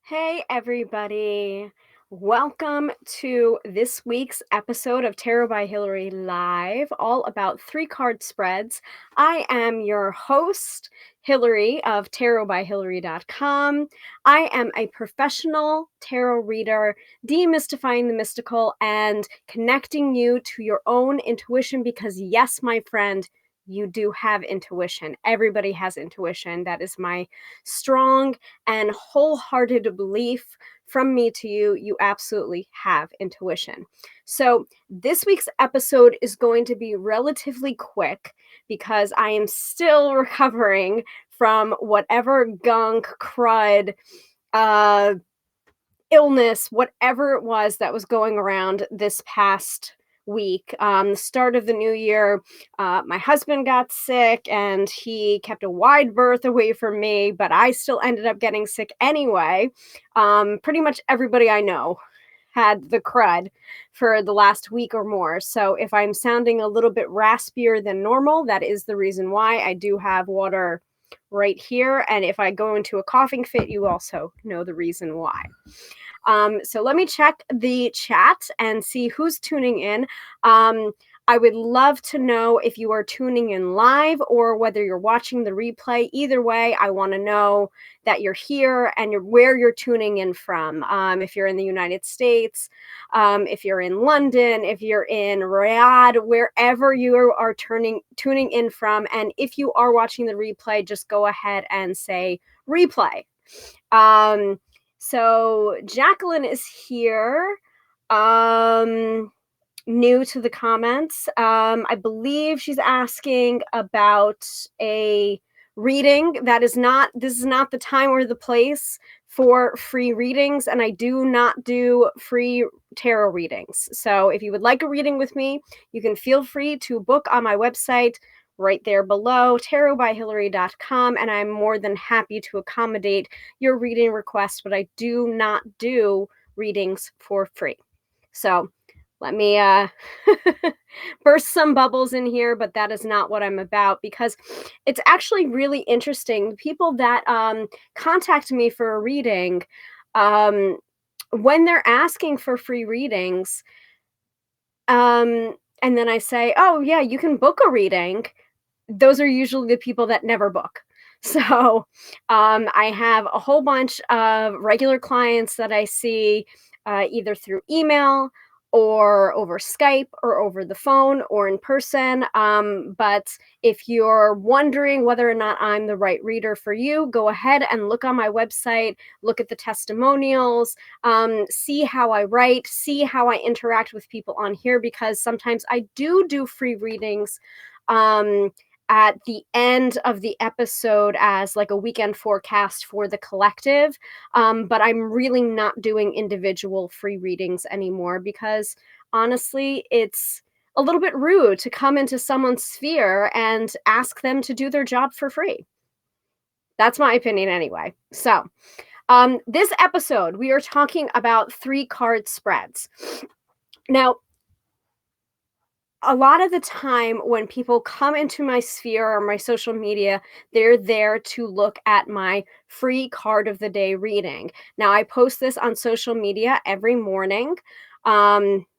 Hey, everybody. Welcome to this week's episode of Tarot by Hillary Live, all about three card spreads. I am your host, Hillary of tarotbyhillary.com. I am a professional tarot reader, demystifying the mystical and connecting you to your own intuition because, yes, my friend, you do have intuition. Everybody has intuition. That is my strong and wholehearted belief from me to you. You absolutely have intuition. So, this week's episode is going to be relatively quick because I am still recovering from whatever gunk, crud, uh, illness, whatever it was that was going around this past week. The start of the new year, my husband got sick and he kept a wide berth away from me, but I still ended up getting sick anyway. Pretty much everybody I know had the crud for the last week or more. So if I'm sounding a little bit raspier than normal, that is the reason why. I do have water right here. And if I go into a coughing fit, you also know the reason why. So let me check the chat and see who's tuning in. I would love to know if you are tuning in live or whether you're watching the replay. Either way, I want to know that you're here and where you're tuning in from. If you're in the United States, if you're in London, if you're in Riyadh, wherever you are tuning in from. And if you are watching the replay, just go ahead and say replay. So Jacqueline is here. New to the comments. I believe she's asking about a reading. This is not the time or the place for free readings, and I do not do free tarot readings. So if you would like a reading with me, you can feel free to book on my website right there below, tarotbyhillary.com, and I'm more than happy to accommodate your reading request, but I do not do readings for free. So let me burst some bubbles in here, but that is not what I'm about because it's actually really interesting. People that contact me for a reading, when they're asking for free readings, and then I say, oh, yeah, you can book a reading. Those are usually the people that never book. So I have a whole bunch of regular clients that I see either through email or over Skype or over the phone or in person. But if you're wondering whether or not I'm the right reader for you, go ahead and look on my website, look at the testimonials, see how I write, see how I interact with people on here, because sometimes I do free readings at the end of the episode as like a weekend forecast for the collective. But I'm really not doing individual free readings anymore because honestly, it's a little bit rude to come into someone's sphere and ask them to do their job for free. That's my opinion anyway. So, this episode, we are talking about three card spreads. Now, a lot of the time when people come into my sphere or my social media, they're there to look at my free card of the day reading. Now, I post this on social media every morning,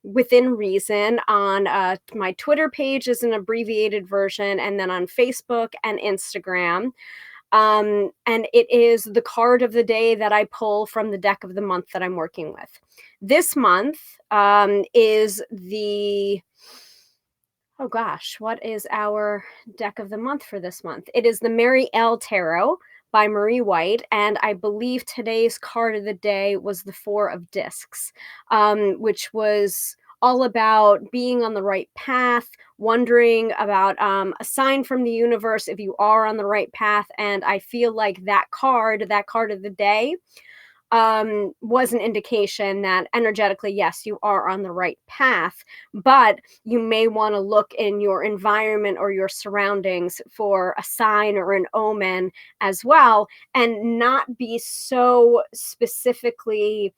within reason. On my Twitter page is an abbreviated version, and then on Facebook and Instagram. And it is the card of the day that I pull from the deck of the month that I'm working with. This month is the oh gosh, what is our deck of the month for this month? It is the Mary L. Tarot by Marie White, and I believe today's card of the day was the Four of Discs, which was all about being on the right path, wondering about a sign from the universe if you are on the right path. And I feel like that card of the day, was an indication that energetically, yes, you are on the right path, but you may want to look in your environment or your surroundings for a sign or an omen as well, and not be so specifically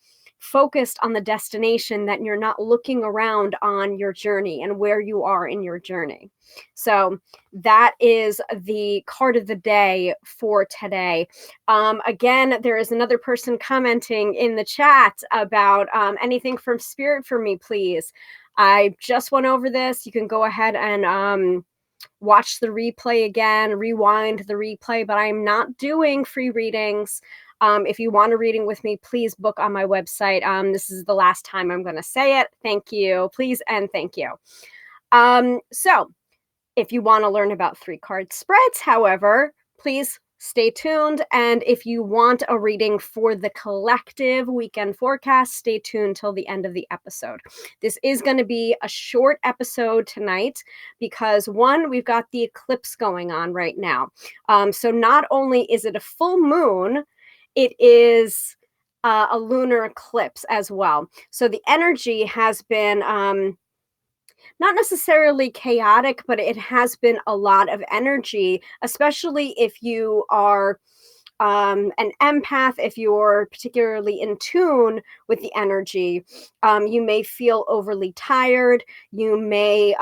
focused on the destination, that you're not looking around on your journey and where you are in your journey. So that is the card of the day for today. Again, there is another person commenting in the chat about anything from spirit for me, please. I just went over this. You can go ahead and watch the replay again, rewind the replay, but I'm not doing free readings. If you want a reading with me, please book on my website. This is the last time I'm going to say it. Thank you, please, and thank you. So if you want to learn about 3-card spreads, however, please stay tuned. And if you want a reading for the collective weekend forecast, stay tuned till the end of the episode. This is going to be a short episode tonight because, one, we've got the eclipse going on right now. So not only is it a full moon, it is a lunar eclipse as well. So the energy has been not necessarily chaotic, but it has been a lot of energy, especially if you are an empath, if you're particularly in tune with the energy. You may feel overly tired. You may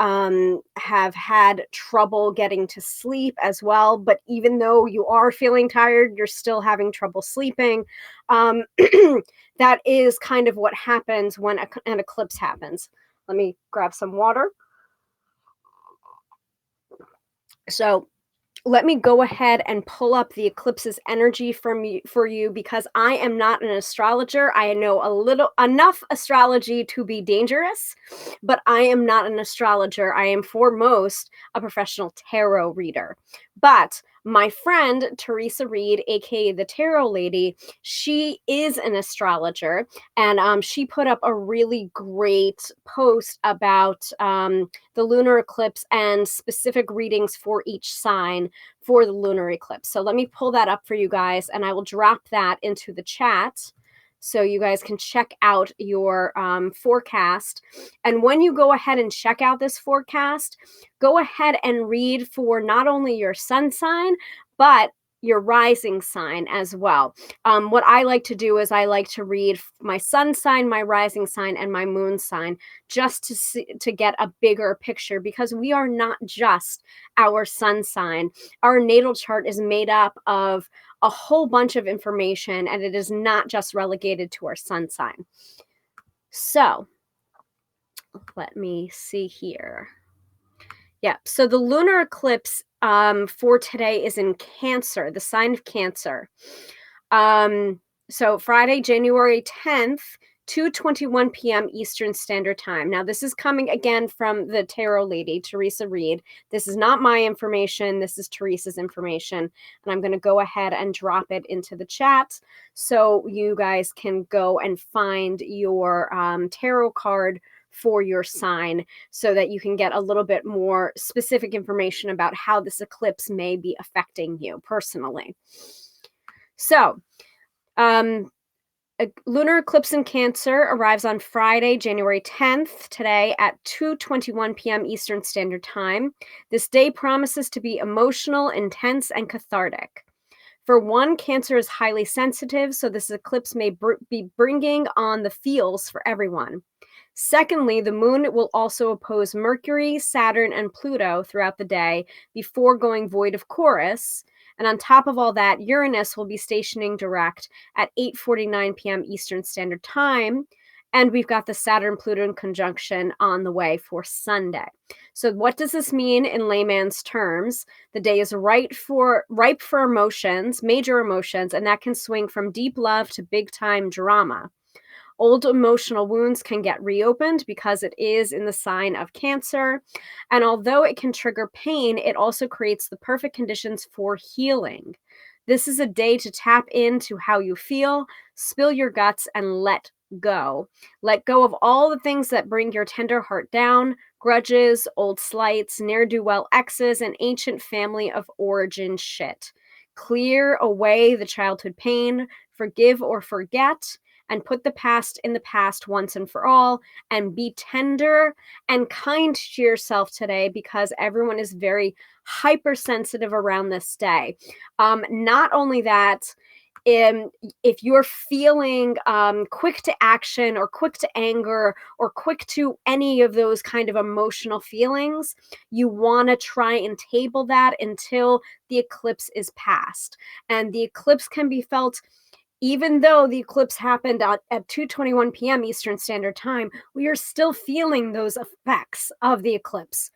have had trouble getting to sleep as well. But even though you are feeling tired, you're still having trouble sleeping. That is kind of what happens when an eclipse happens. Let me grab some water. So let me go ahead and pull up the eclipse's energy for you because I am not an astrologer. I know enough astrology to be dangerous, but I am not an astrologer. I am foremost a professional tarot reader. But my friend Teresa Reed, aka the Tarot Lady, she is an astrologer, and she put up a really great post about the lunar eclipse and specific readings for each sign for the lunar eclipse. So let me pull that up for you guys, and I will drop that into the chat so you guys can check out your forecast. And when you go ahead and check out this forecast, go ahead and read for not only your sun sign, but your rising sign as well. What I like to do is I like to read my sun sign, my rising sign, and my moon sign just to get a bigger picture, because we are not just our sun sign. Our natal chart is made up of a whole bunch of information, and it is not just relegated to our sun sign. So let me see here. Yeah, so the lunar eclipse for today is in Cancer, the sign of Cancer. So Friday, January 10th, 2:21 p.m. Eastern Standard Time. Now, this is coming again from the Tarot Lady, Teresa Reed. This is not my information. This is Teresa's information. And I'm going to go ahead and drop it into the chat so you guys can go and find your tarot card for your sign so that you can get a little bit more specific information about how this eclipse may be affecting you personally. So, a lunar eclipse in Cancer arrives on Friday, January 10th, today at 2:21 p.m. Eastern Standard Time. This day promises to be emotional, intense, and cathartic. For one, Cancer is highly sensitive, so this eclipse may be bringing on the feels for everyone. Secondly, the moon will also oppose Mercury, Saturn, and Pluto throughout the day before going void of Chorus. And on top of all that, Uranus will be stationing direct at 8:49 p.m. Eastern Standard Time. And we've got the Saturn-Pluto conjunction on the way for Sunday. So what does this mean in layman's terms? The day is ripe for emotions, major emotions, and that can swing from deep love to big-time drama. Old emotional wounds can get reopened because it is in the sign of Cancer. And although it can trigger pain, it also creates the perfect conditions for healing. This is a day to tap into how you feel, spill your guts, and let go. Let go of all the things that bring your tender heart down: grudges, old slights, ne'er-do-well exes, and ancient family of origin shit. Clear away the childhood pain, forgive or forget, and put the past in the past once and for all, and be tender and kind to yourself today, because everyone is very hypersensitive around this day. Not only that, if you're feeling quick to action or quick to anger or quick to any of those kind of emotional feelings, you want to try and table that until the eclipse is past. And the eclipse can be felt even though the eclipse happened at 2:21 p.m. Eastern Standard Time. We are still feeling those effects of the eclipse.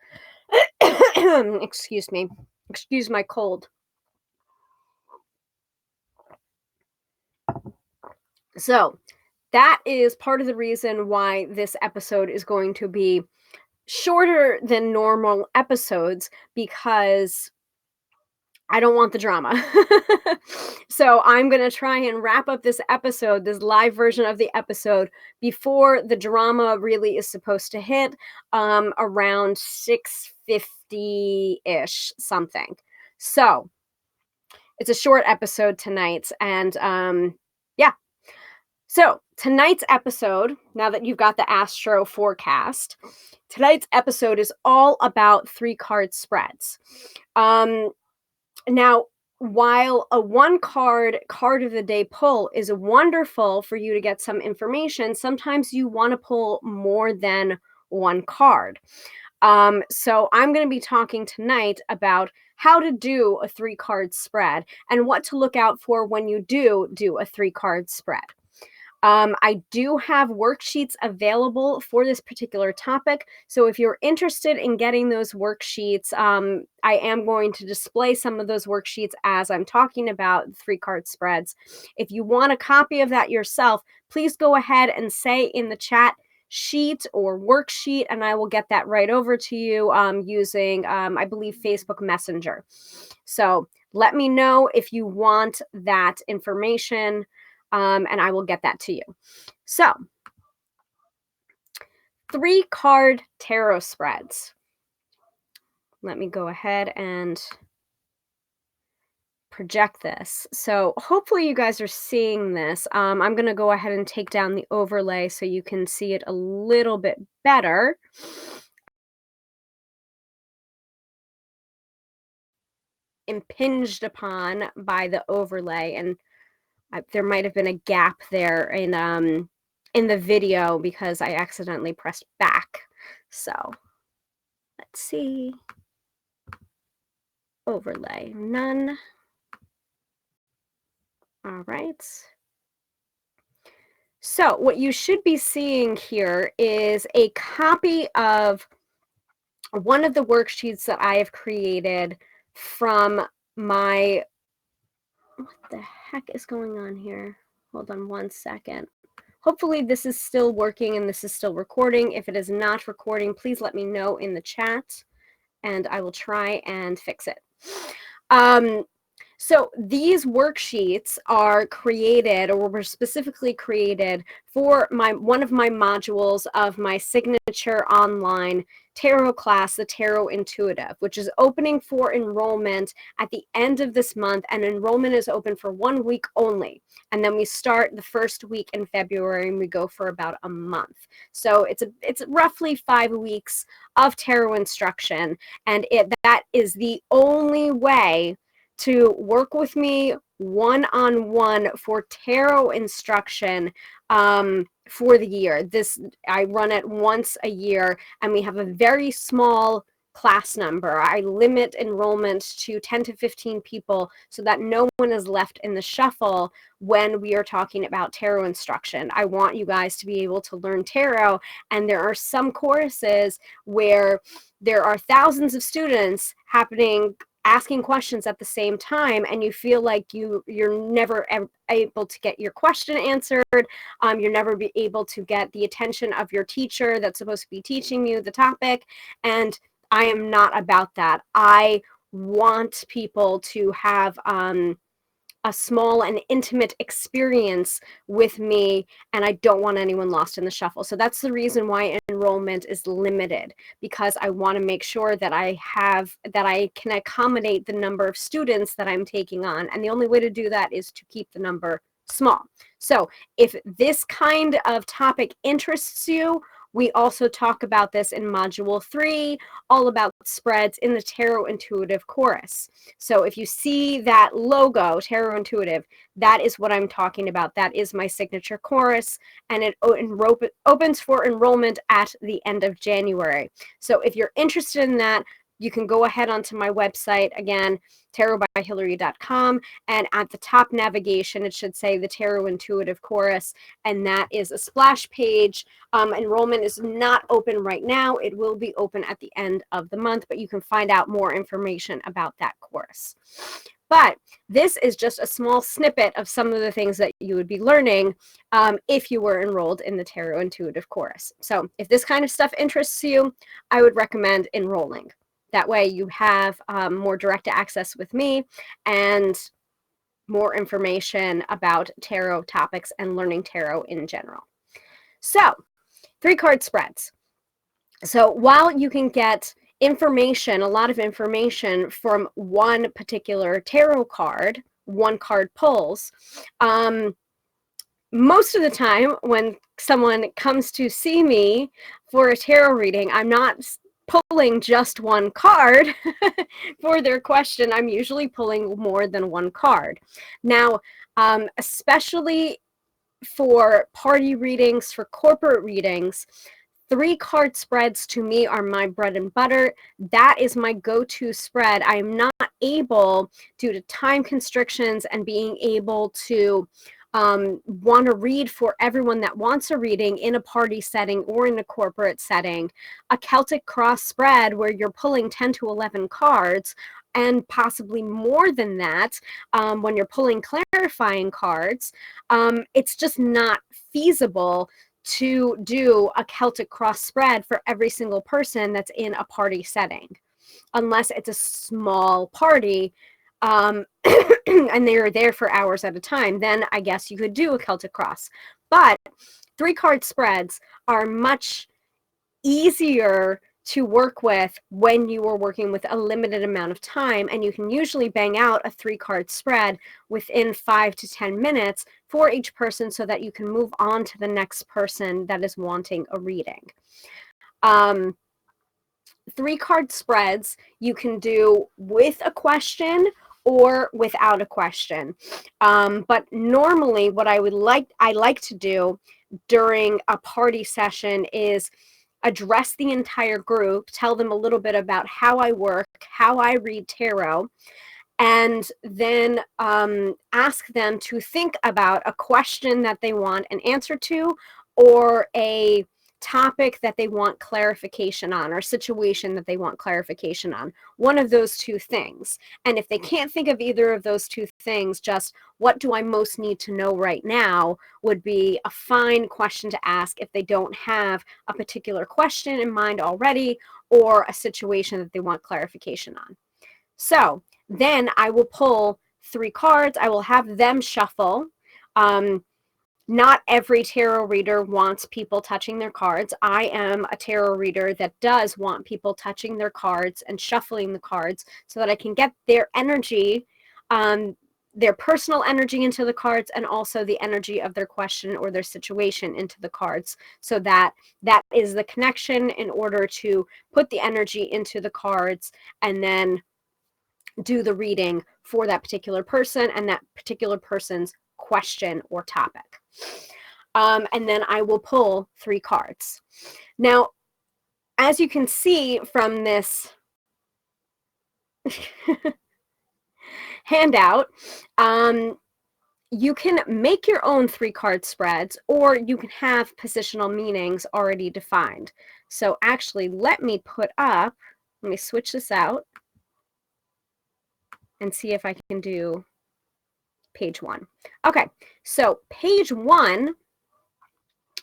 Excuse me. Excuse my cold. So, that is part of the reason why this episode is going to be shorter than normal episodes, because I don't want the drama. So I'm going to try and wrap up this episode, this live version of the episode, before the drama really is supposed to hit, around 6:50-ish something. So it's a short episode tonight. And yeah. So tonight's episode, now that you've got the astro forecast, tonight's episode is all about 3-card spreads. Now, while a one card of the day pull is wonderful for you to get some information, sometimes you want to pull more than one card. So I'm going to be talking tonight about how to do a 3-card spread and what to look out for when you do a 3-card spread. I do have worksheets available for this particular topic. So if you're interested in getting those worksheets, I am going to display some of those worksheets as I'm talking about 3-card spreads. If you want a copy of that yourself, please go ahead and say in the chat sheet or worksheet, and I will get that right over to you using, I believe, Facebook Messenger. So let me know if you want that information. And I will get that to you. So, 3-card tarot spreads. Let me go ahead and project this. So hopefully you guys are seeing this. I'm going to go ahead and take down the overlay so you can see it a little bit better. Impinged upon by the overlay, and there might have been a gap there in the video because I accidentally pressed back. So let's see. Overlay, none. All right. So what you should be seeing here is a copy of one of the worksheets that I have created from my, what the heck is going on here? Hold on one second. Hopefully this is still working and this is still recording. If it is not recording, please let me know in the chat and I will try and fix it. So these worksheets are created, or were specifically created for one of my modules of my signature online tarot class, the Tarot Intuitive, which is opening for enrollment at the end of this month, and enrollment is open for 1 week only. And then we start the first week in February and we go for about a month. So it's roughly 5 weeks of tarot instruction, and that is the only way to work with me one-on-one for tarot instruction for the year. I run it once a year, and we have a very small class number. I limit enrollment to 10 to 15 people so that no one is left in the shuffle when we are talking about tarot instruction. I want you guys to be able to learn tarot, and there are some courses where there are thousands of students asking questions at the same time, and you feel like you're never able to get your question answered. You're never be able to get the attention of your teacher that's supposed to be teaching you the topic, and I am not about that. I want people to have a small and intimate experience with me, and I don't want anyone lost in the shuffle. So that's the reason why enrollment is limited, because I want to make sure that I can accommodate the number of students that I'm taking on, and the only way to do that is to keep the number small. So if this kind of topic interests you, We also talk about this in Module 3, all about spreads in the Tarot Intuitive Chorus. So if you see that logo, Tarot Intuitive, that is what I'm talking about. That is my signature chorus, and it opens for enrollment at the end of January. So if you're interested in that, you can go ahead onto my website, again, tarotbyhillary.com, and at the top navigation, it should say the Tarot Intuitive Chorus, and that is a splash page. Enrollment is not open right now. It will be open at the end of the month, but you can find out more information about that course. But this is just a small snippet of some of the things that you would be learning if you were enrolled in the Tarot Intuitive Chorus. So if this kind of stuff interests you, I would recommend enrolling. That way you have more direct access with me and more information about tarot topics and learning tarot in general. So 3-card spreads. So while you can get information, a lot of information from one particular tarot card, 1-card pulls, most of the time when someone comes to see me for a tarot reading, I'm not pulling just one card for their question. I'm usually pulling more than one card. Now, especially for party readings, for corporate readings, 3-card spreads to me are my bread and butter. That is my go-to spread. I am not able, due to time constrictions and being able to want to read for everyone that wants a reading in a party setting or in a corporate setting, a Celtic Cross spread where you're pulling 10 to 11 cards and possibly more than that when you're pulling clarifying cards, it's just not feasible to do a Celtic Cross spread for every single person that's in a party setting, unless it's a small party and they're there for hours at a time. Then I guess you could do a Celtic Cross. But 3-card spreads are much easier to work with when you are working with a limited amount of time, and you can usually bang out a 3-card spread within 5 to 10 minutes for each person so that you can move on to the next person that is wanting a reading. 3-card spreads you can do with a question or without a question. But normally what I like to do during a party session is address the entire group, tell them a little bit about how I work, how I read tarot, and then ask them to think about a question that they want an answer to, or a topic that they want clarification on, or situation that they want clarification on. One of those two things. And if they can't think of either of those two things, just what do I most need to know right now would be a fine question to ask if they don't have a particular question in mind already or a situation that they want clarification on. So then I will pull 3 cards. I will have them shuffle. Not every tarot reader wants people touching their cards. I am a tarot reader that does want people touching their cards and shuffling the cards so that I can get their energy, their personal energy into the cards, and also the energy of their question or their situation into the cards, so that that is the connection in order to put the energy into the cards and then do the reading for that particular person and that particular person's question or topic. And then I will pull 3 cards. Now, as you can see from this handout, you can make your own 3-card spreads, or you can have positional meanings already defined. So actually, let me switch this out and see if I can do page 1. Okay, so page 1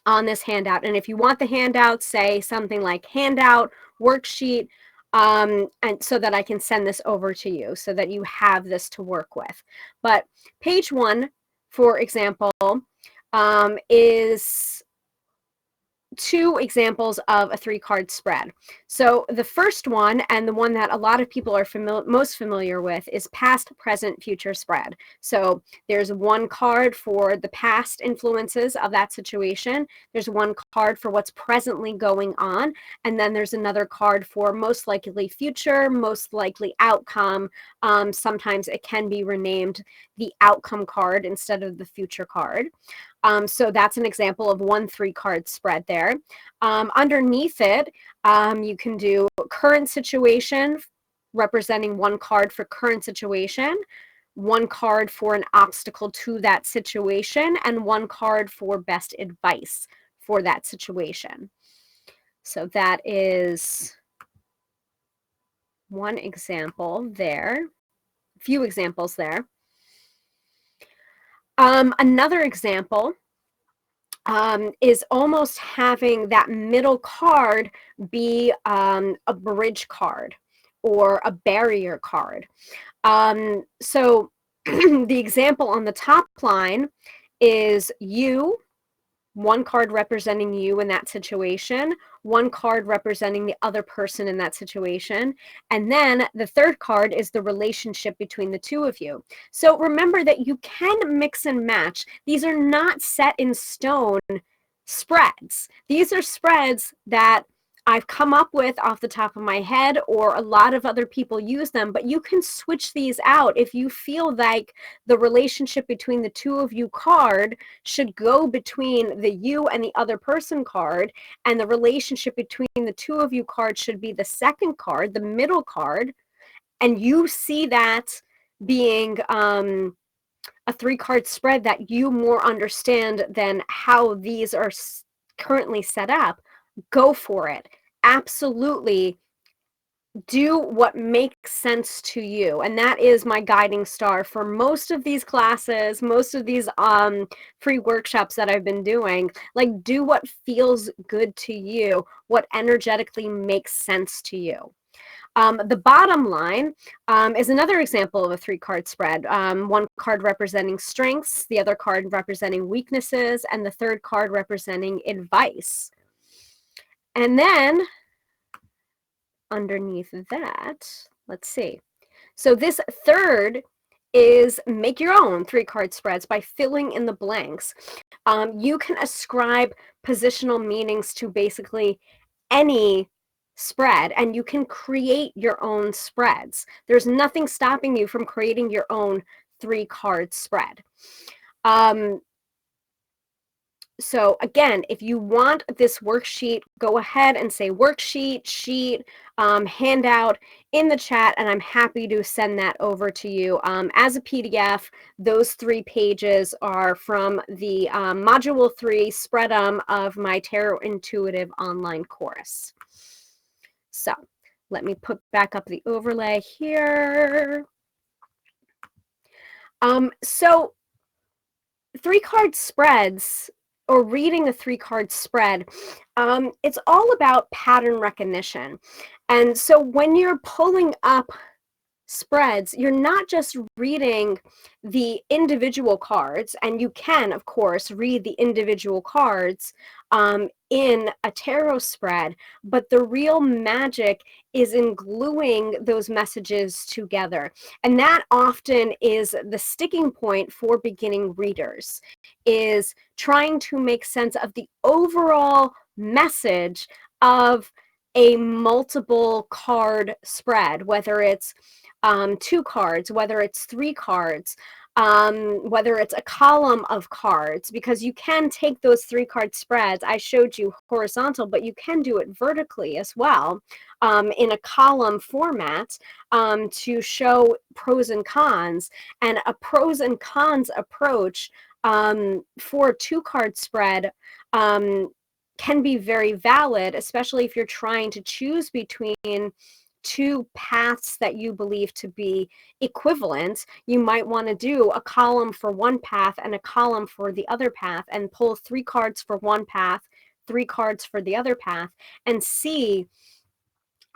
on this handout, and if you want the handout, say something like handout, worksheet, and so that I can send this over to you so that you have this to work with. But page 1, for example, is two examples of a 3-card spread. So the first one, and the one that a lot of people are most familiar with, is past, present, future spread. So there's one card for the past influences of that situation, there's one card for what's presently going on, and then there's another card for most likely future, most likely outcome. Sometimes it can be renamed the outcome card instead of the future card. So that's an example of one 3-card spread there. Underneath it, you can do current situation, representing one card for current situation, one card for an obstacle to that situation, and one card for best advice for that situation. So that is one example there, a few examples there. Another example is almost having that middle card be a bridge card or a barrier card. So the example on the top line is you, one card representing you in that situation, one card representing the other person in that situation, and then the third card is the relationship between the two of you. So remember that you can mix and match. These are not set in stone spreads. These are spreads that I've come up with off the top of my head, or a lot of other people use them, but you can switch these out if you feel like the relationship between the two of you card should go between the you and the other person card, and the relationship between the two of you card should be the second card, the middle card, and you see that being a 3-card spread that you more understand than how these are currently set up, go for it. Absolutely do what makes sense to you. And that is my guiding star for most of these classes, most of these free workshops that I've been doing. Like, do what feels good to you, what energetically makes sense to you. The bottom line is another example of a 3-card spread. One card representing strengths, the other card representing weaknesses, and the third card representing advice. And then underneath that, let's see. So this third is make your own 3-card spreads by filling in the blanks. You can ascribe positional meanings to basically any spread, and you can create your own spreads. There's nothing stopping you from creating your own 3-card spread. So again, if you want this worksheet, go ahead and say worksheet, sheet, handout in the chat, and I'm happy to send that over to you as a PDF. Those 3 pages are from the Module 3 spread of my Tarot Intuitive online course. So let me put back up the overlay here. So 3-card spreads, or reading a 3-card spread, it's all about pattern recognition. And so when you're pulling up spreads, you're not just reading the individual cards, and you can, of course, read the individual cards in a tarot spread, but the real magic is in gluing those messages together. And that often is the sticking point for beginning readers, is trying to make sense of the overall message of a multiple card spread, whether it's 2 cards, whether it's 3 cards, whether it's a column of cards, because you can take those 3-card spreads. I showed you horizontal, but you can do it vertically as well, in a column format, to show pros and cons. And a pros and cons approach for a 2-card spread can be very valid, especially if you're trying to choose between 2 paths that you believe to be equivalent. You might want to do a column for one path and a column for the other path, and pull 3 cards for one path, 3 cards for the other path, and see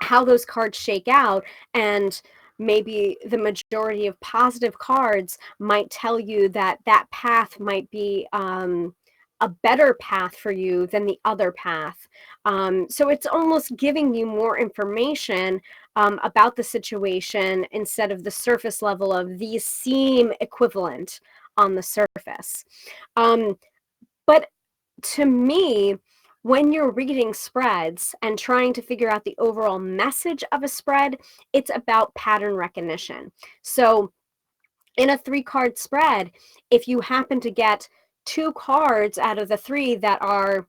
how those cards shake out. And maybe the majority of positive cards might tell you that that path might be a better path for you than the other path. So it's almost giving you more information about the situation instead of the surface level of these seem equivalent on the surface. But to me, when you're reading spreads and trying to figure out the overall message of a spread, it's about pattern recognition. So in a 3-card spread, if you happen to get 2 cards out of the 3 that are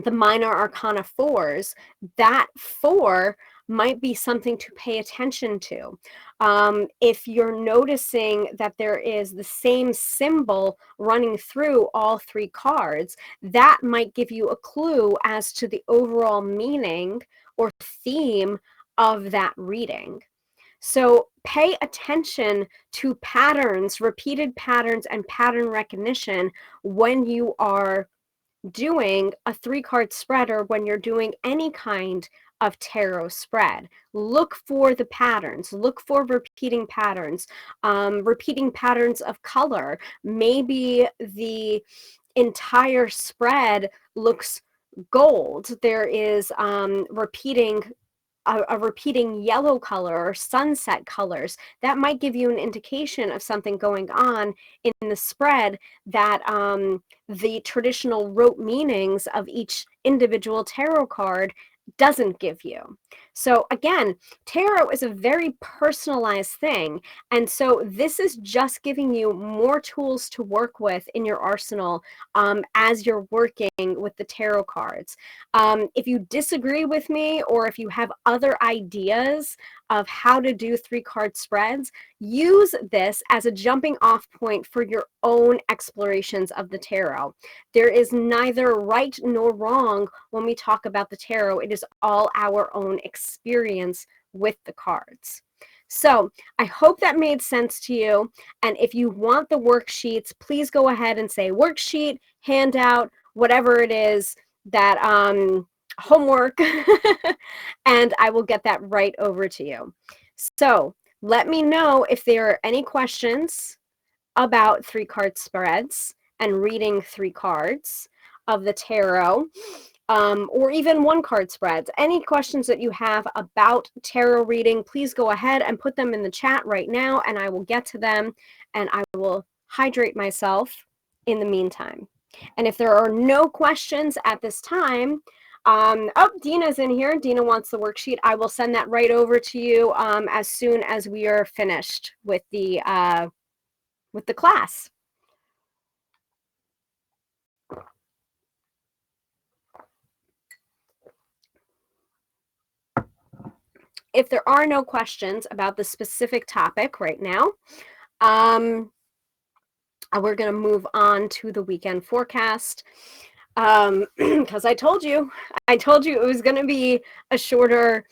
the minor arcana 4s, that 4 might be something to pay attention to. If you're noticing that there is the same symbol running through all 3 cards, that might give you a clue as to the overall meaning or theme of that reading. So pay attention to patterns, repeated patterns, and pattern recognition when you are doing a 3-card spread or when you're doing any kind of tarot spread. Look for the patterns, look for repeating patterns of color. Maybe the entire spread looks gold. There is a repeating yellow color or sunset colors. That might give you an indication of something going on in the spread that the traditional rote meanings of each individual tarot card doesn't give you. So again, tarot is a very personalized thing. And so this is just giving you more tools to work with in your arsenal as you're working with the tarot cards. If you disagree with me or if you have other ideas of how to do 3-card spreads, use this as a jumping off point for your own explorations of the tarot. There is neither right nor wrong when we talk about the tarot. It is all our own experience with the cards. So I hope that made sense to you. And if you want the worksheets, please go ahead and say worksheet, handout, whatever it is that homework, and I will get that right over to you. So let me know if there are any questions about 3-card spreads and reading 3 cards of the tarot, or even 1-card spreads. Any questions that you have about tarot reading, please go ahead and put them in the chat right now, and I will get to them, and I will hydrate myself in the meantime. And if there are no questions at this time, oh, Dina's in here. Dina wants the worksheet. I will send that right over to you as soon as we are finished with the class. If there are no questions about the specific topic right now, we're going to move on to the weekend forecast. Because I told you it was going to be a shorter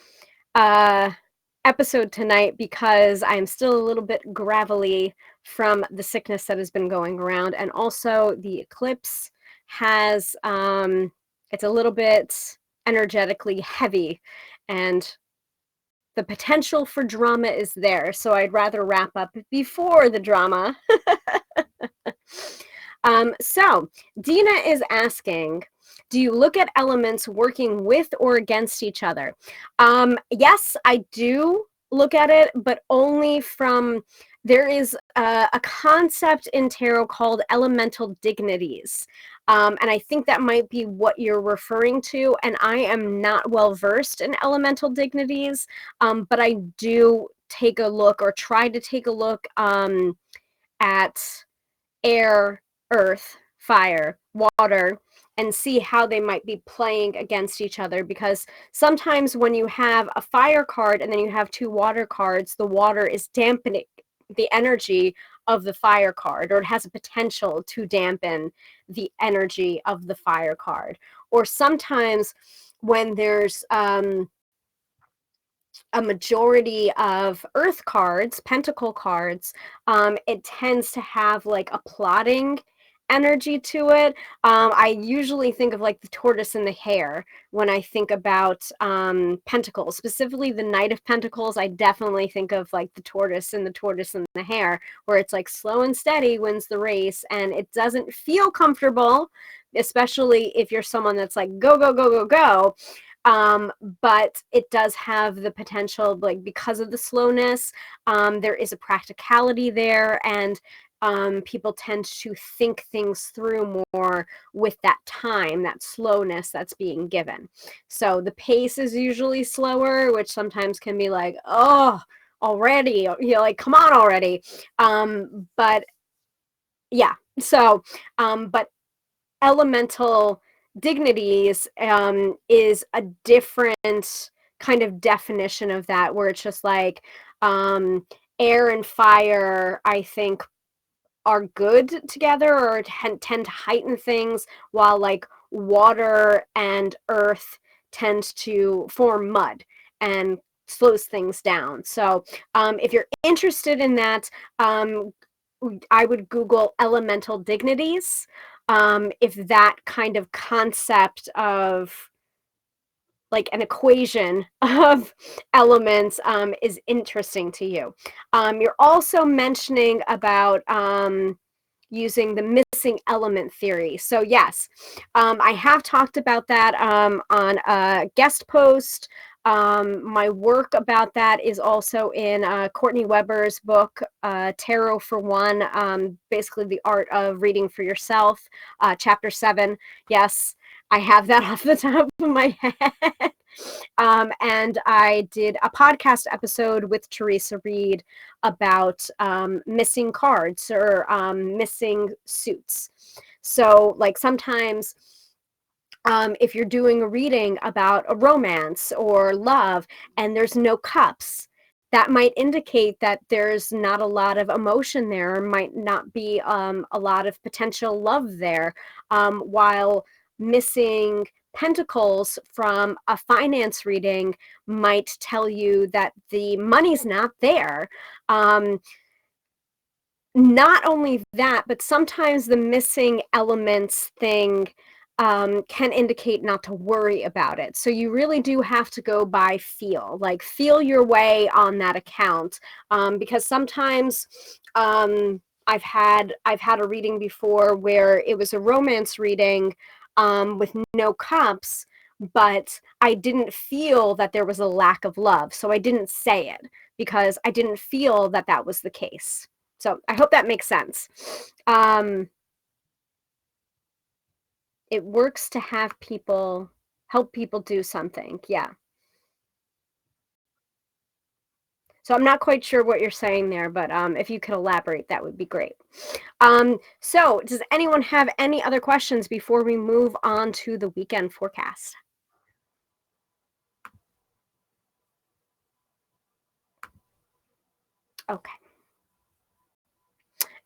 episode tonight because I'm still a little bit gravelly from the sickness that has been going around, and also the eclipse has it's a little bit energetically heavy, and the potential for drama is there, so I'd rather wrap up before the drama. So Dina is asking, do you look at elements working with or against each other? Yes, I do look at it, but only from, there is a concept in tarot called elemental dignities. And I think that might be what you're referring to. And I am not well versed in elemental dignities, but I do take a look or try to take a look at air, earth, fire, water, and see how they might be playing against each other, because sometimes when you have a fire card and then you have 2 water cards, the water is dampening the energy of the fire card, or it has a potential to dampen the energy of the fire card. Or sometimes when there's a majority of earth cards, pentacle cards, it tends to have like a plotting energy to it. I usually think of like the tortoise and the hare when I think about pentacles, specifically the Knight of Pentacles. I definitely think of like the tortoise and the hare, where it's like slow and steady wins the race, and it doesn't feel comfortable, especially if you're someone that's like go, go, go, go, go. But it does have the potential, like because of the slowness, there is a practicality there, and people tend to think things through more with that time, that slowness that's being given. So the pace is usually slower, which sometimes can be like, oh, already, like, come on already. But yeah, so, but elemental dignities is a different kind of definition of that, where it's just like air and fire, I think, are good together, or tend to heighten things, while like water and earth tend to form mud and slows things down. So if you're interested in that, I would Google elemental dignities, if that kind of concept of like an equation of elements is interesting to you. You're also mentioning about using the missing element theory. So yes, I have talked about that on a guest post. My work about that is also in Courtney Weber's book, Tarot for One, basically the art of reading for yourself, chapter 7. Yes, I have that off the top of my head. And I did a podcast episode with Teresa Reed about missing cards, or missing suits. So like sometimes if you're doing a reading about a romance or love and there's no cups, that might indicate that there's not a lot of emotion there, or might not be a lot of potential love there, while missing pentacles from a finance reading might tell you that the money's not there. Not only that, but sometimes the missing elements thing can indicate not to worry about it. So you really do have to go by feel, like feel your way on that account, because sometimes I've had a reading before where it was a romance reading with no cups, but I didn't feel that there was a lack of love, so I didn't say it because I didn't feel that that was the case. So I hope that makes sense. It works to have people help people do something. Yeah. So I'm not quite sure what you're saying there, but if you could elaborate, that would be great. So does anyone have any other questions before we move on to the weekend forecast? Okay.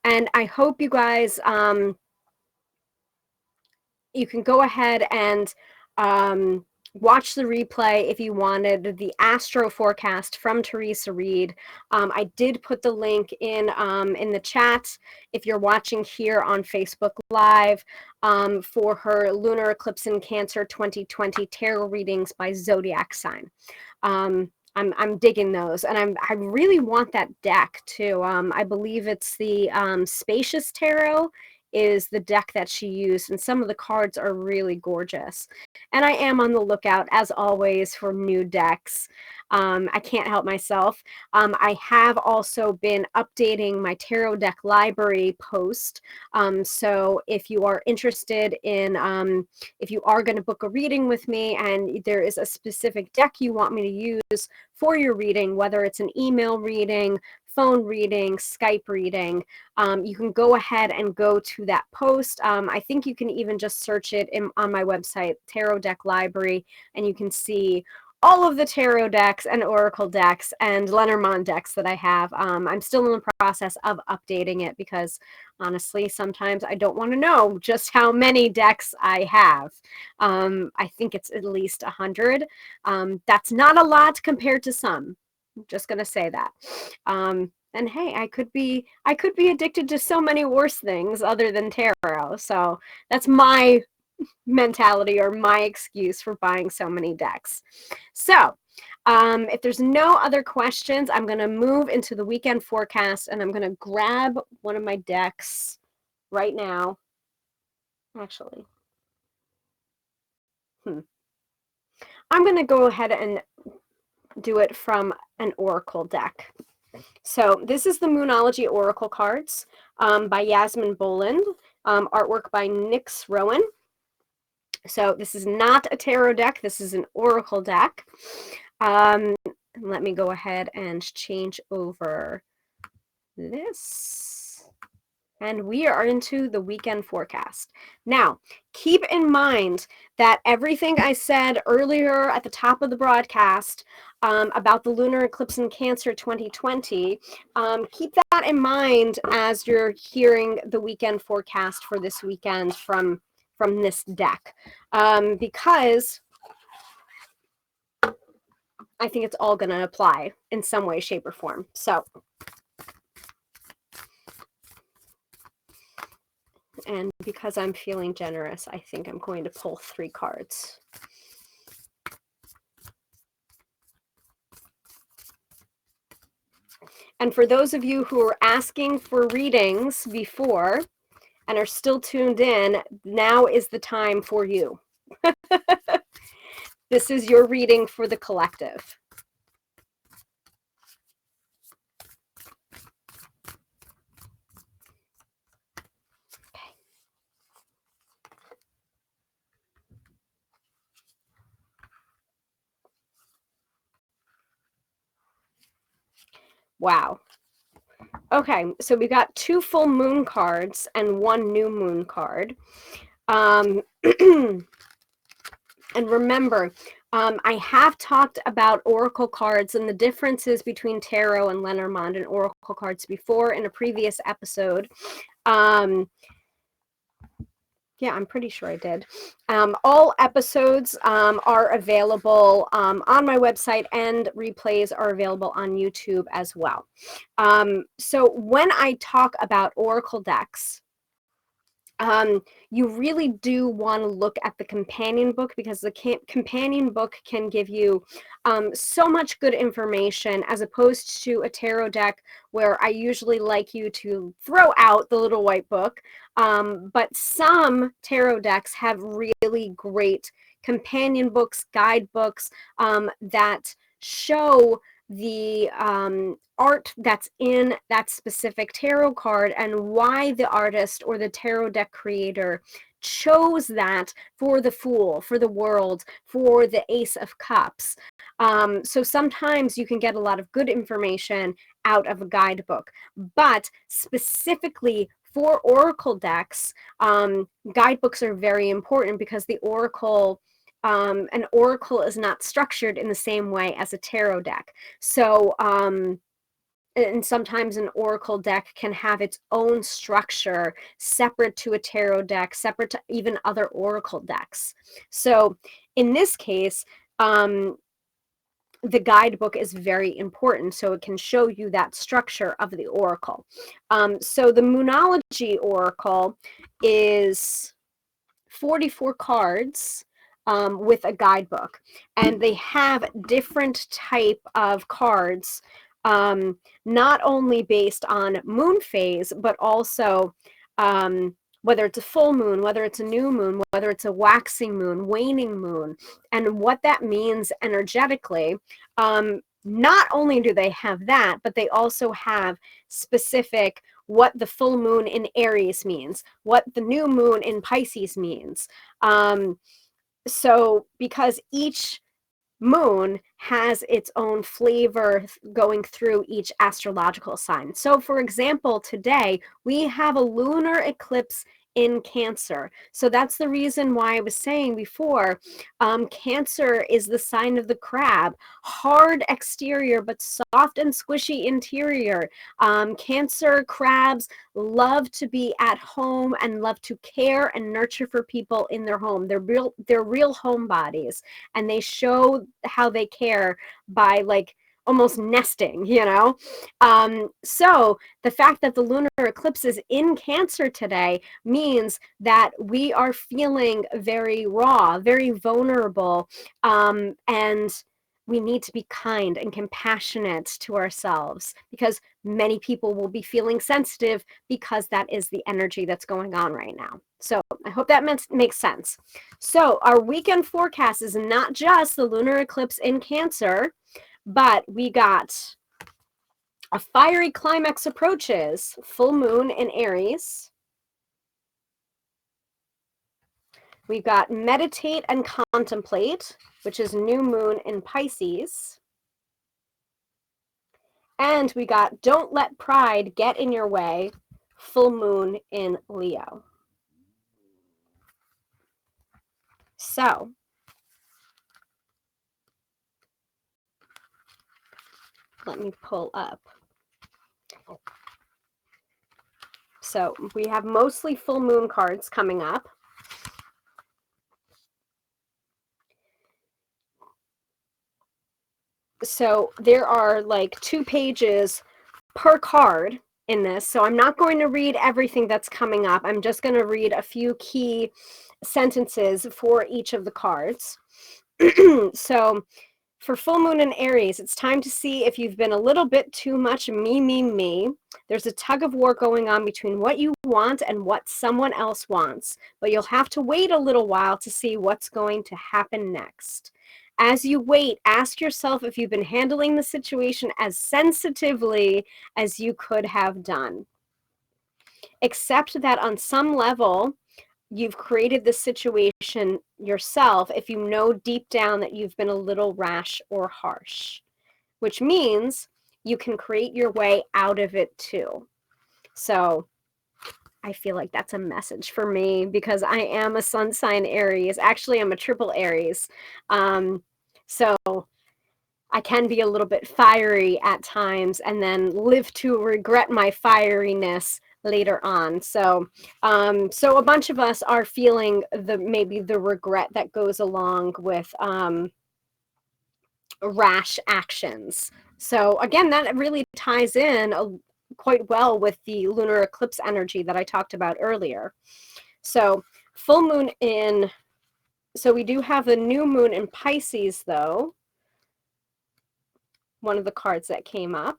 And I hope you guys, you can go ahead and watch the replay if you wanted the astro forecast from Teresa Reed. I did put the link in the chat if you're watching here on Facebook Live, for her lunar eclipse in Cancer 2020 tarot readings by zodiac sign. I'm digging those, and I really want that deck too. I believe it's the Spacious Tarot is the deck that she used, and some of the cards are really gorgeous. And I am on the lookout, as always, for new decks. I can't help myself. I have also been updating my tarot deck library post. So if you are interested in, if you are going to book a reading with me and there is a specific deck you want me to use for your reading, whether it's an email reading, phone reading, Skype reading, you can go ahead and go to that post. I think you can even just search it on my website, Tarot Deck Library, and you can see all of the tarot decks and oracle decks and Lenormand decks that I have. I'm still in the process of updating it because honestly, sometimes I don't want to know just how many decks I have. I think it's at least 100. That's not a lot compared to some. I'm just going to say that. And hey, I could be addicted to so many worse things other than tarot. So that's my mentality or my excuse for buying so many decks. So if there's no other questions, I'm going to move into the weekend forecast, and I'm going to grab one of my decks right now. Actually, I'm going to go ahead and do it from an oracle deck. So this is the Moonology Oracle cards by Yasmin Boland, artwork by Nyx Rowan. So this is not a tarot deck. This is an oracle deck. Let me go ahead and change over this. And we are into the weekend forecast. Now, keep in mind that everything I said earlier at the top of the broadcast about the lunar eclipse in Cancer 2020, keep that in mind as you're hearing the weekend forecast for this weekend from this deck, because I think it's all going to apply in some way, shape, or form. So, and because I'm feeling generous, I think I'm going to pull 3 cards. And for those of you who are asking for readings before and are still tuned in, now is the time for you. This is your reading for the collective. Okay. Wow. Okay, so we got 2 full moon cards and 1 new moon card. And remember, I have talked about oracle cards and the differences between tarot and Lenormand and oracle cards before in a previous episode. Yeah, I'm pretty sure I did. All episodes are available on my website, and replays are available on YouTube as well. So when I talk about oracle decks, you really do want to look at the companion book, because the companion book can give you so much good information, as opposed to a tarot deck where I usually like you to throw out the little white book. But some tarot decks have really great companion books, guidebooks that show the art that's in that specific tarot card, and why the artist or the tarot deck creator chose that for the Fool, for the World, for the Ace of Cups. So sometimes you can get a lot of good information out of a guidebook, but specifically for oracle decks, guidebooks are very important, because the oracle an oracle is not structured in the same way as a tarot deck. So, and sometimes an oracle deck can have its own structure separate to a tarot deck, separate to even other oracle decks. So in this case, the guidebook is very important, so it can show you that structure of the oracle. So the Moonology Oracle is 44 cards with a guidebook, and they have different type of cards, not only based on moon phase, but also whether it's a full moon, whether it's a new moon, whether it's a waxing moon, waning moon, and what that means energetically. Not only do they have that, but they also have specific what the full moon in Aries means, what the new moon in Pisces means. So because each moon has its own flavor going through each astrological sign. So for example, today we have a lunar eclipse in Cancer. So that's the reason why I was saying before, Cancer is the sign of the crab. Hard exterior, but soft and squishy interior. Cancer crabs love to be at home and love to care and nurture for people in their home. They're real homebodies, and they show how they care by like almost nesting, you know? So the fact that the lunar eclipse is in Cancer today means that we are feeling very raw, very vulnerable, and we need to be kind and compassionate to ourselves, because many people will be feeling sensitive because that is the energy that's going on right now. So I hope that makes sense. So our weekend forecast is not just the lunar eclipse in Cancer, but we got a fiery climax approaches, full moon in Aries. We've got meditate and contemplate, which is new moon in Pisces. And we got don't let pride get in your way, full moon in Leo. So let me pull up. So we have mostly full moon cards coming up. So there are like 2 pages per card in this. So I'm not going to read everything that's coming up. I'm just going to read a few key sentences for each of the cards. So for full moon in Aries, it's time to see if you've been a little bit too much me. There's a tug of war going on between what you want and what someone else wants, but you'll have to wait a little while to see what's going to happen next. As you wait, ask yourself if you've been handling the situation as sensitively as you could have done. Accept that on some level, you've created the situation yourself if you know deep down that you've been a little rash or harsh, which means you can create your way out of it too. So I feel like that's a message for me because I am a sun sign Aries. Actually, I'm a triple Aries. So I can be a little bit fiery at times and then live to regret my fieriness later on. So so a bunch of us are feeling maybe the regret that goes along with rash actions. So again, that really ties in quite well with the lunar eclipse energy that I talked about earlier. So full moon in, so we do have the new moon in Pisces though, one of the cards that came up.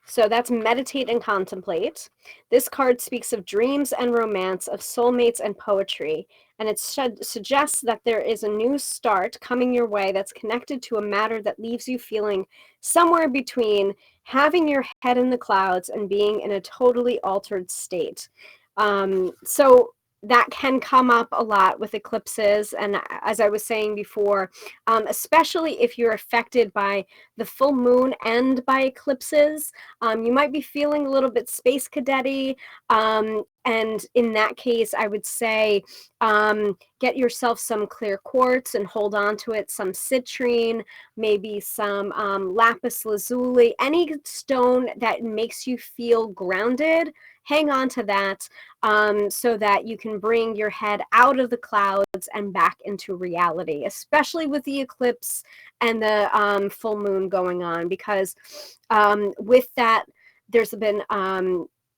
So that's meditate and contemplate. This card speaks of dreams and romance, of soulmates and poetry, and it suggests that there is a new start coming your way that's connected to a matter that leaves you feeling somewhere between having your head in the clouds and being in a totally altered state. So that can come up a lot with eclipses, and as I was saying before, especially if you're affected by the full moon and by eclipses, you might be feeling a little bit space cadet-y, and in that case, I would say get yourself some clear quartz and hold on to it, some citrine, maybe some lapis lazuli, any stone that makes you feel grounded. Hang on to that so that you can bring your head out of the clouds and back into reality, especially with the eclipse and the full moon going on, because with that, there's been,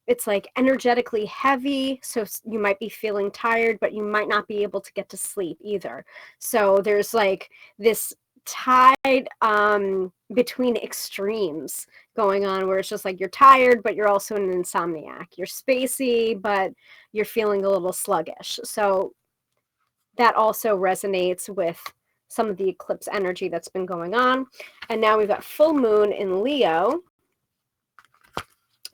it's like energetically heavy, so you might be feeling tired, but you might not be able to get to sleep either. So there's like this tide between extremes going on where it's just like you're tired but you're also an insomniac, you're spacey but you're feeling a little sluggish. So that also resonates with some of the eclipse energy that's been going on. And now we've got full moon in Leo.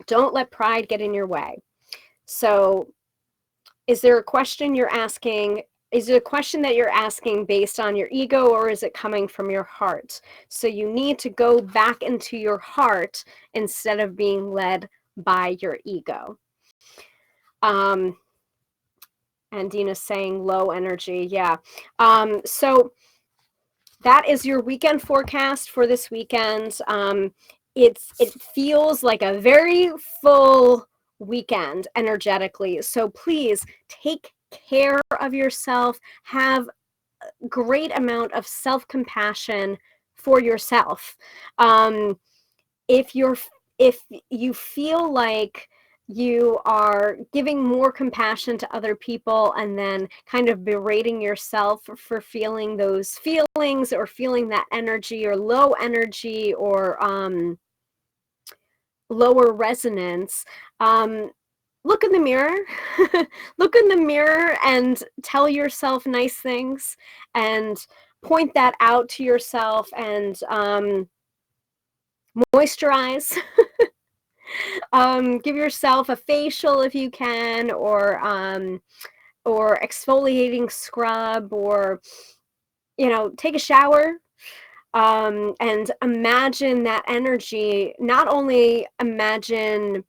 Don't let pride get in your way. So is there a question you're asking? Is it a question that you're asking based on your ego, or is it coming from your heart? So you need to go back into your heart instead of being led by your ego. And Dina's saying low energy. Yeah. So that is your weekend forecast for this weekend. It feels like a very full weekend energetically. So please take care of yourself, have a great amount of self-compassion for yourself. If you're if you feel like you are giving more compassion to other people and then kind of berating yourself for feeling those feelings or feeling that energy or low energy or lower resonance, look in the mirror. Look in the mirror and tell yourself nice things and point that out to yourself, and moisturize. Give yourself a facial if you can, or exfoliating scrub, or take a shower, and imagine that energy. Not only imagine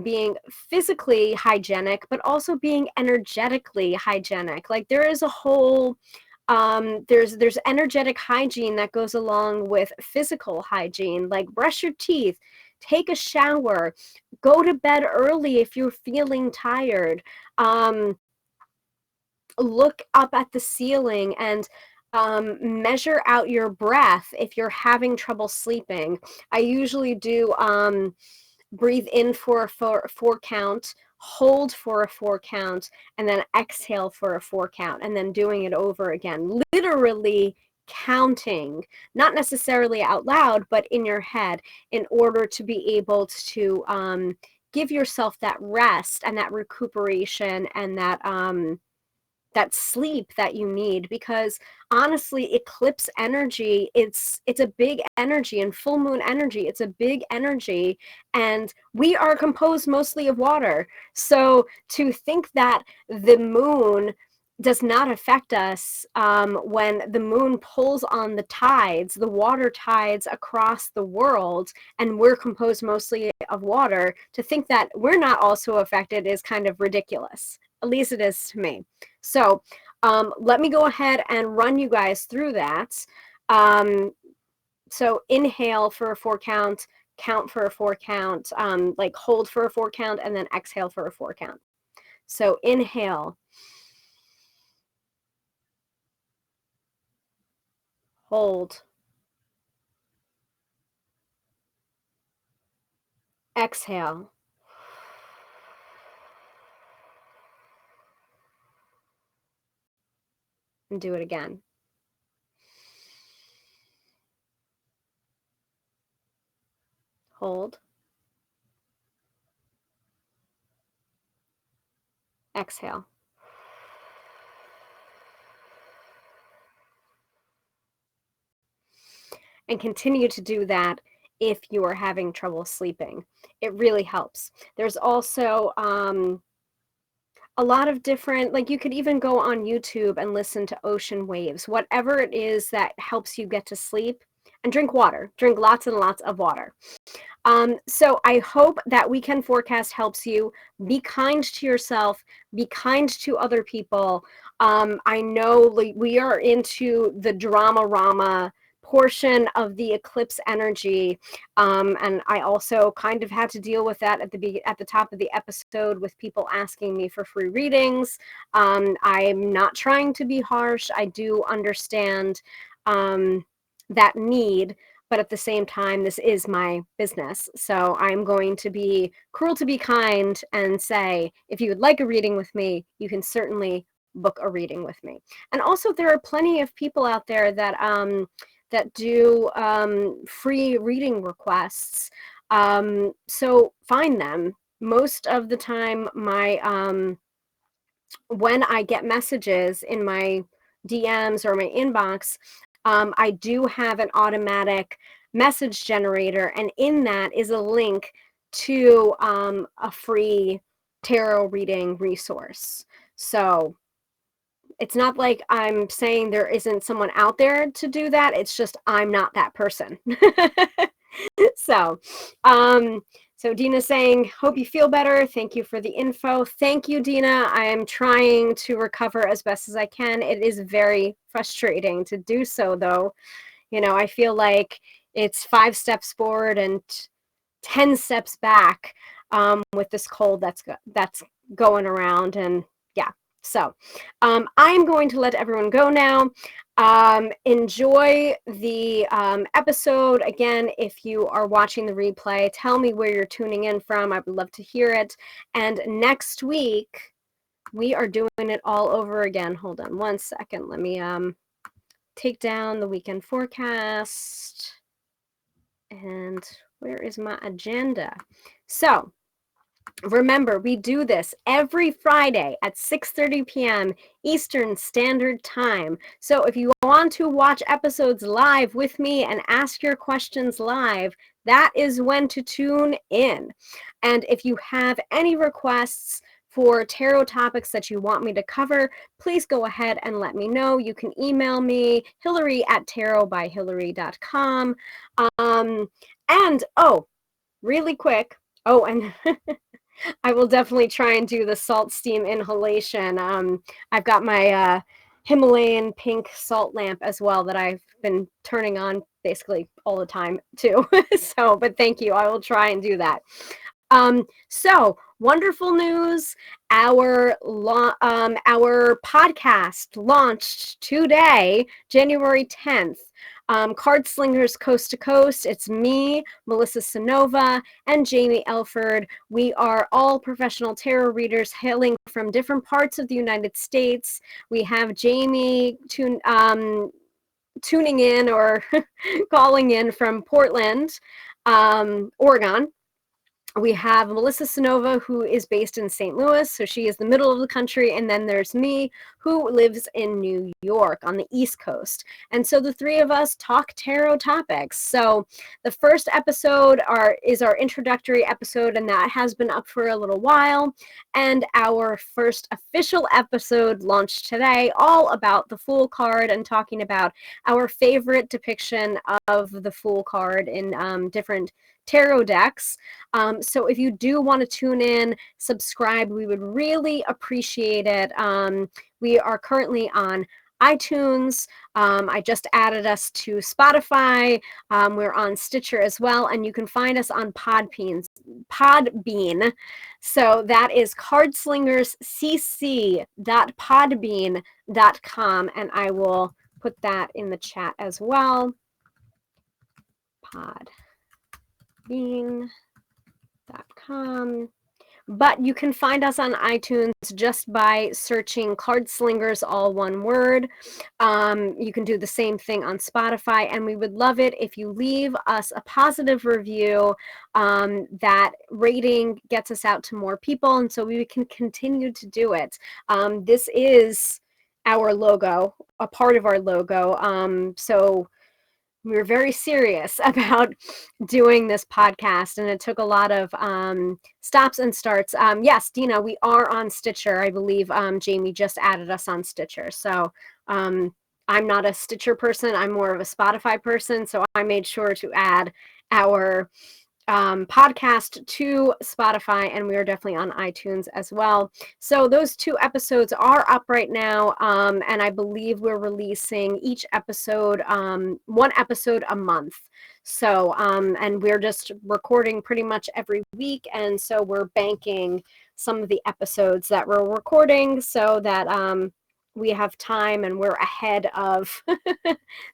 being physically hygienic, but also being energetically hygienic. Like there is a whole there's energetic hygiene that goes along with physical hygiene, like brush your teeth, take a shower, go to bed early if you're feeling tired, look up at the ceiling and measure out your breath if you're having trouble sleeping. I usually do breathe in for a four count, hold for a 4 count, and then exhale for a 4 count, and then doing it over again. Literally counting, not necessarily out loud, but in your head, in order to be able to give yourself that rest and that recuperation and that sleep that you need. Because honestly, eclipse energy, it's a big energy, and full moon energy, it's a big energy, and we are composed mostly of water. So to think that the moon does not affect us, when the moon pulls on the tides, the water tides across the world, and we're composed mostly of water, to think that we're not also affected is kind of ridiculous. At least it is to me. So let me go ahead and run you guys through that. So inhale for a 4 count, count for a 4 count, like hold for a 4 count, and then exhale for a 4 count. So inhale, hold, exhale, and do it again. Hold, exhale. And continue to do that if you are having trouble sleeping. It really helps. There's also a lot of different, like you could even go on YouTube and listen to ocean waves, whatever it is that helps you get to sleep, and drink water. Drink lots and lots of water. So I hope that Weekend Forecast helps you. Be kind to yourself, be kind to other people. I know like, we are into the drama-rama portion of the eclipse energy, and I also kind of had to deal with that at the top of the episode with people asking me for free readings. I'm not trying to be harsh. I do understand that need, but at the same time, this is my business. So I'm going to be cruel to be kind and say, if you would like a reading with me, you can certainly book a reading with me. And also, there are plenty of people out there that do free reading requests. So find them. Most of the time, when I get messages in my DMs or my inbox, I do have an automatic message generator, and in that is a link to a free tarot reading resource. So it's not like I'm saying there isn't someone out there to do that. It's just I'm not that person. So, so Dina's saying, hope you feel better. Thank you for the info. Thank you, Dina. I am trying to recover as best as I can. It is very frustrating to do so, though. I feel like it's 5 steps forward and 10 steps back with this cold that's going around. And yeah, So I'm going to let everyone go now. Enjoy the episode. Again, if you are watching the replay, tell me where you're tuning in from. I would love to hear it. And next week, we are doing it all over again. Hold on one second. Let me take down the weekend forecast. And where is my agenda? So remember, we do this every Friday at 6:30 p.m. Eastern Standard Time. So if you want to watch episodes live with me and ask your questions live, that is when to tune in. And if you have any requests for tarot topics that you want me to cover, please go ahead and let me know. You can email me, hillary@tarotbyhillary.com. And, oh, really quick, oh, and I will definitely try and do the salt steam inhalation. I've got my Himalayan pink salt lamp as well that I've been turning on basically all the time too. So, but thank you. I will try and do that. So wonderful news. Our podcast launched today, January 10th. Card Slingers Coast to Coast. It's me, Melissa Sanova, and Jamie Elford. We are all professional tarot readers hailing from different parts of the United States. We have Jamie tuning in or calling in from Portland, Oregon. We have Melissa Sanova, who is based in St. Louis, so she is the middle of the country, and then there's me, who lives in New York on the East Coast. And so the three of us talk tarot topics. So the first episode is our introductory episode, and that has been up for a little while. And our first official episode launched today, all about the Fool card and talking about our favorite depiction of the Fool card in different tarot decks. So if you do want to tune in, subscribe, we would really appreciate it. We are currently on iTunes. I just added us to Spotify. We're on Stitcher as well, and you can find us on Podbean. So that is cardslingerscc.podbean.com, and I will put that in the chat as well. Podbean.com. But you can find us on iTunes just by searching Card Slingers, all one word. You can do the same thing on Spotify, and we would love it if you leave us a positive review. That rating gets us out to more people, and so we can continue to do it. This is our logo, a part of our logo. So we're very serious about doing this podcast, and it took a lot of stops and starts. Yes, Dina, we are on Stitcher. I believe Jamie just added us on Stitcher. So I'm not a Stitcher person. I'm more of a Spotify person. So I made sure to add our podcast to Spotify, and we are definitely on iTunes as well. So those two episodes are up right now, and I believe we're releasing each episode, one episode a month. So, and we're just recording pretty much every week, and so we're banking some of the episodes that we're recording so that we have time and we're ahead of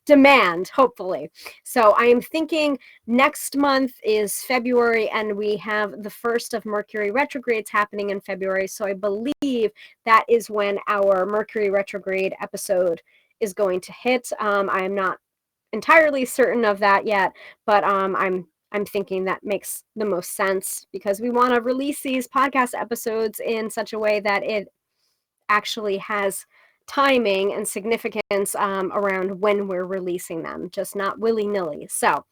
demand, hopefully. So I am thinking next month is February, and we have the first of Mercury retrogrades happening in February. So I believe that is when our Mercury retrograde episode is going to hit. I am not entirely certain of that yet, but I'm thinking that makes the most sense because we want to release these podcast episodes in such a way that it actually has timing and significance around when we're releasing them, just not willy-nilly. So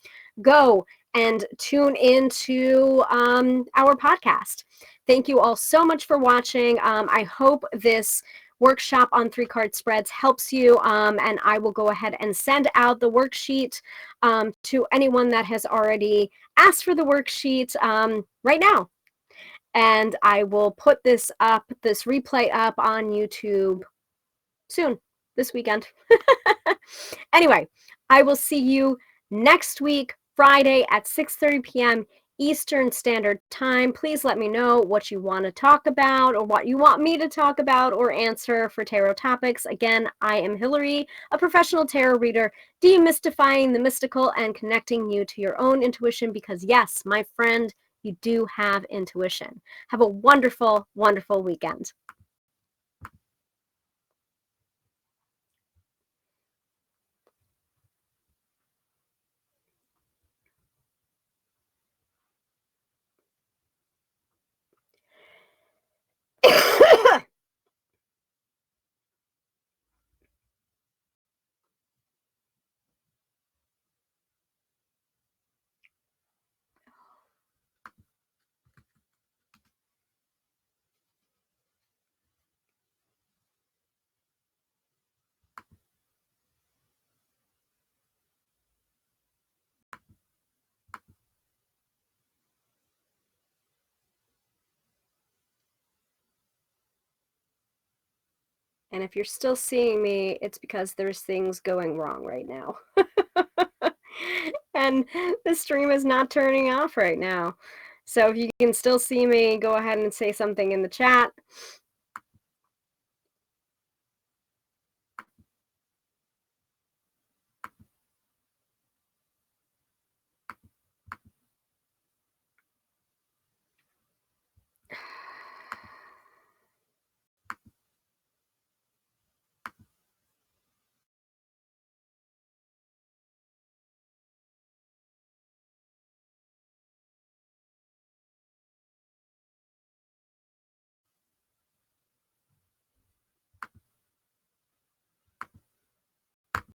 go and tune into our podcast. Thank you all so much for watching. I hope this workshop on 3-card spreads helps you, and I will go ahead and send out the worksheet to anyone that has already asked for the worksheet right now. And I will put this replay up on YouTube soon, this weekend. Anyway, I will see you next week, Friday at 6:30 p.m. Eastern Standard Time. Please let me know what you want to talk about or what you want me to talk about or answer for tarot topics. Again, I am Hillary, a professional tarot reader, demystifying the mystical and connecting you to your own intuition because, yes, my friend, you do have intuition. Have a wonderful, wonderful weekend. And if you're still seeing me, it's because there's things going wrong right now. And the stream is not turning off right now. So if you can still see me, go ahead and say something in the chat.